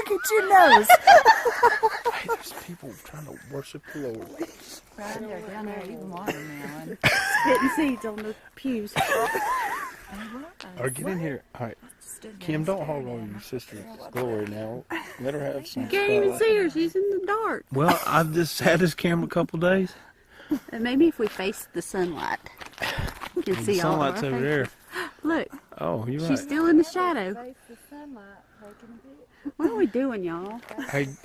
Look at your nose. Hey, there's people trying to worship the Lord. Right there, down there, even watermelon. Spitting seeds on the pews. Or get in here. All right. Kim, don't hog on your sister's glory now. Let her have some. You can't even see her. She's in the dark. Well, I've just had this camera a couple days. And maybe if we face the sunlight, you can see The all of sunlight's our over faces. there. Look, Oh, you're she's right. still in the shadow. Face the sunlight, taking a bit. What are we doing, y'all? Hey, Play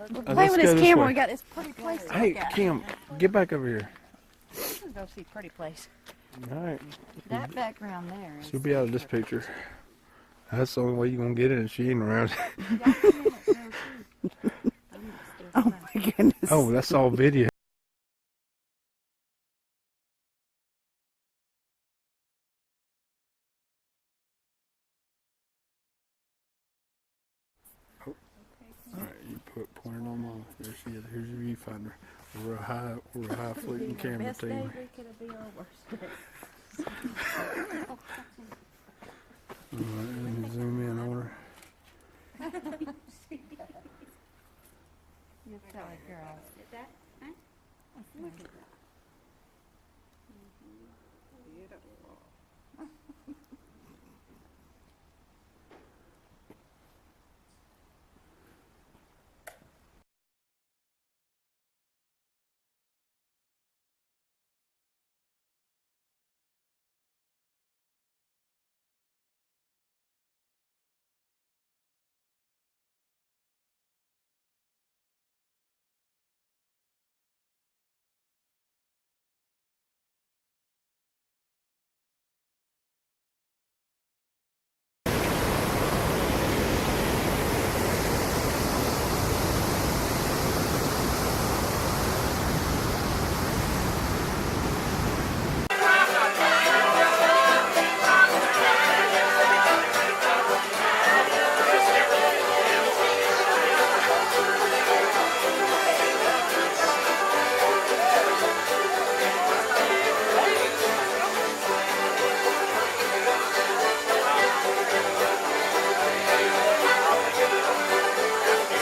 let's with go this this camera. way. We got this pretty place to Hey, look at. Kim, get back over here. Let's go see pretty place. All right. That background there is. She'll be out of this picture. That's the only way you're going to get it if she ain't around. Oh my goodness. Oh, that's all video. Oh. All right, you point it on mom. There she is. Here's your viewfinder. We're a high fleeting camera Best day team. we could have been over. All right,